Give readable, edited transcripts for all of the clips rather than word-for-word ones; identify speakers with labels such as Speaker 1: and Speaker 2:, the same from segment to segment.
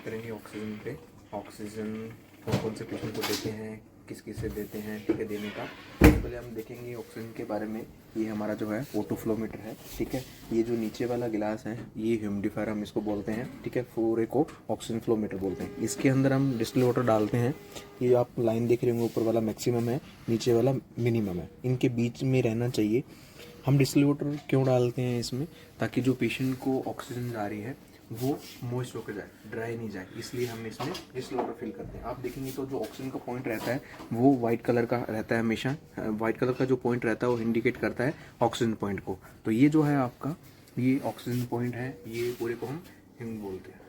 Speaker 1: करेंगे ऑक्सीजन पे। ऑक्सीजन कौन कौन से पेशेंट को देते हैं, किस किस से देते हैं, ठीक है, देने का। पहले हम देखेंगे ऑक्सीजन के बारे में। ये हमारा जो है ऑटो फ्लोमीटर है, ठीक है। ये जो नीचे वाला गिलास है ये ह्यूमिडिफायर हम इसको बोलते हैं, ठीक है। पूरे को ऑक्सीजन फ्लोमीटर बोलते हैं। इसके अंदर हम डिस्टिल वाटर डालते हैं। ये आप लाइन देख रहे होंगे, ऊपर वाला मैक्सिमम है, नीचे वाला मिनिमम है, इनके बीच में रहना चाहिए। हम डिस्टिल वाटर क्यों डालते हैं इसमें, ताकि जो पेशेंट को ऑक्सीजन आ रही है वो मॉइस्ट होकर जाए, ड्राई नहीं जाए, इसलिए हम इसमें डिस्टिल वाटर फिल करते हैं। आप देखेंगे तो जो ऑक्सीजन का पॉइंट रहता है वो वाइट कलर का रहता है हमेशा। वाइट कलर का जो पॉइंट रहता है वो इंडिकेट करता है ऑक्सीजन पॉइंट को। तो ये जो है आपका ये ऑक्सीजन पॉइंट है, ये पूरे को हम हिंग बोलते हैं।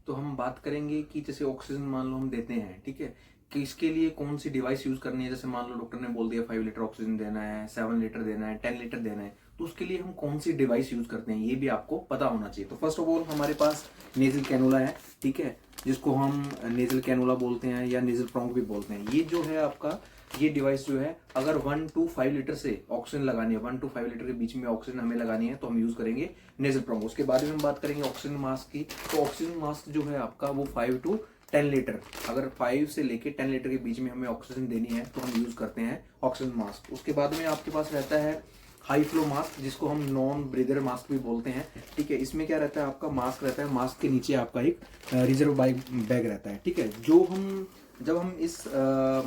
Speaker 1: तो हम बात करेंगे कि जैसे ऑक्सीजन मान लो हम देते हैं, ठीक है, कि इसके लिए कौन सी डिवाइस यूज करनी है। जैसे मान लो डॉक्टर ने बोल दिया 5 लीटर ऑक्सीजन देना है, 7 लीटर देना है, 10 लीटर देना है, तो उसके लिए हम कौन सी डिवाइस यूज करते हैं ये भी आपको पता होना चाहिए। तो फर्स्ट ऑफ ऑल हमारे पास नेजल कैनुला है, ठीक है, जिसको हम नेजल कैनुला बोलते हैं या नेजल प्रोंग भी बोलते हैं। ये जो है आपका ये डिवाइस जो है, अगर 1 to 5 लीटर से ऑक्सीजन लगानी है, 1 to 5 लीटर के बीच में ऑक्सीजन हमें लगानी है, तो हम यूज करेंगे नेजल प्रोंग। उसके बाद में हम बात करेंगे ऑक्सीजन मास्क की। तो ऑक्सीजन मास्क जो है आपका वो 5 to 10 लीटर, अगर 5 से लेके 10 लीटर के बीच में हमें ऑक्सीजन देनी है तो हम यूज करते हैं ऑक्सीजन मास्क। उसके बाद में आपके पास रहता है हाई फ्लो मास्क, जिसको हम नॉन ब्रीदर मास्क भी बोलते हैं, ठीक है। इसमें क्या रहता है, आपका मास्क रहता है, मास्क के नीचे आपका एक रिजर्व बैग रहता है, ठीक है। जो हम जब हम इस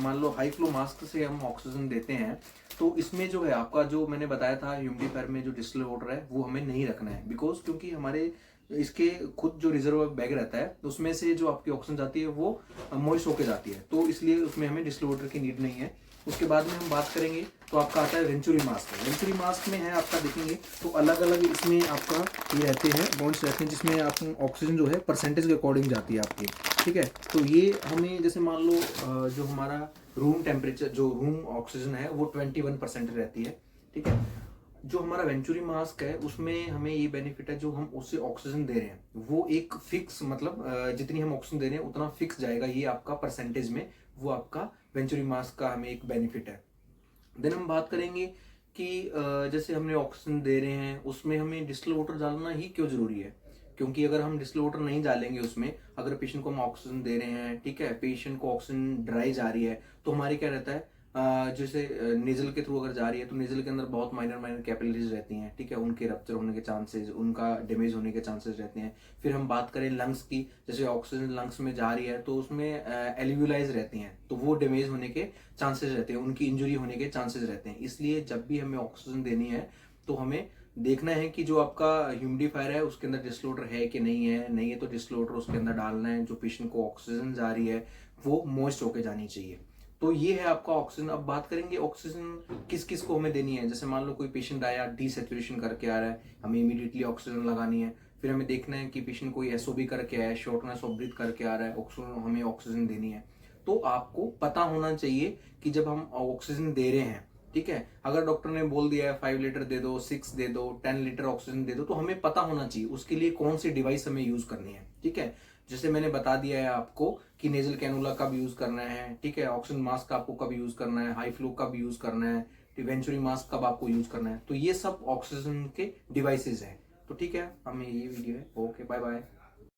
Speaker 1: मान लो हाई फ्लो मास्क से हम ऑक्सीजन देते हैं, तो इसमें जो है आपका जो मैंने बताया था ह्यूमिडिफायर में जो डिस्टिल वाटर है वो हमें नहीं रखना है, बिकॉज क्योंकि हमारे इसके खुद जो रिजर्व बैग रहता है उसमें से जो आपकी ऑक्सीजन जाती है वो मॉइस्ट होके जाती है, तो इसलिए उसमें हमें डिस्टिल वाटर की नीड नहीं है। उसके बाद में हम बात करेंगे तो आपका आता है वेंचुरी मास्क। वेंचुरी मास्क में है आपका देखेंगे तो अलग अलग इसमें आपका ये रहते हैं, बॉन्ड्स रहते हैं, जिसमें आप ऑक्सीजन जो है परसेंटेज के अकॉर्डिंग जाती है आपकी, ठीक है। तो ये हमें जैसे मान लो जो हमारा रूम टेम्परेचर, जो रूम ऑक्सीजन है वो 21% रहती है, ठीक है। जो हमारा वेंचुरी मास्क है उसमें हमें ये बेनिफिट है, जो हम उससे ऑक्सीजन दे रहे हैं वो एक फिक्स, मतलब जितनी हम ऑक्सीजन दे रहे हैं उतना फिक्स जाएगा ये आपका परसेंटेज में, वो आपका वेंचुरी मास्क का हमें एक बेनिफिट है। देन हम बात करेंगे कि जैसे हमने ऑक्सीजन दे रहे हैं उसमें हमें डिस्टिल वाटर डालना ही क्यों जरूरी है, क्योंकि अगर हम डिस्टिल वाटर नहीं डालेंगे उसमें, अगर पेशेंट को हम ऑक्सीजन दे रहे हैं, ठीक है, पेशेंट को ऑक्सीजन ड्राई जा रही है, तो हमारी क्या रहता है, जैसे नेजल के थ्रू अगर जा रही है तो नेजल के अंदर बहुत माइनर माइनर कैपिलरीज रहती हैं, ठीक है, उनके रप्चर होने के चांसेस, उनका डैमेज होने के चांसेस रहते हैं। फिर हम बात करें लंग्स की, जैसे ऑक्सीजन लंग्स में जा रही है तो उसमें एल्वियोलाइज रहती हैं, तो वो डैमेज होने के चांसेस रहते हैं, उनकी इंजरी होने के चांसेस रहते हैं। इसलिए जब भी हमें ऑक्सीजन देनी है तो हमें देखना है कि जो आपका ह्यूमिडिफायर है उसके अंदर डिस्टिल वाटर है कि नहीं है, नहीं है तो डिस्टिल वाटर उसके अंदर डालना है। जो पेशेंट को ऑक्सीजन जा रही है वो मॉइस्ट होके जानी चाहिए। तो ये है आपका ऑक्सीजन। अब बात करेंगे ऑक्सीजन किस किस को हमें देनी है। जैसे मान लो कोई पेशेंट आया डीसैचुरेशन करके आ रहा है, हमें इमीडिएटली ऑक्सीजन लगानी है। फिर हमें देखना है कि पेशेंट कोई एसओबी करके आया है, शॉर्टनेस ऑफ ब्रीथ करके आ रहा है, ऑक्सीजन हमें ऑक्सीजन देनी है। तो आपको पता होना चाहिए कि जब हम ऑक्सीजन दे रहे हैं, ठीक है, अगर डॉक्टर ने बोल दिया है 5 लीटर दे दो, 6 दे दो, 10 लीटर ऑक्सीजन दे दो, तो हमें पता होना चाहिए उसके लिए कौन सी डिवाइस हमें यूज करनी है, ठीक है। जैसे मैंने बता दिया है आपको कि नेजल कैनुला कब यूज करना है, ठीक है, ऑक्सीजन मास्क आपको कब यूज करना है, हाई फ्लो कब यूज करना है, वेंचुरी मास्क कब आपको यूज करना है, तो ये सब ऑक्सीजन के डिवाइसेज हैं। तो ठीक है, हमें ये वीडियो है, ओके, बाय बाय।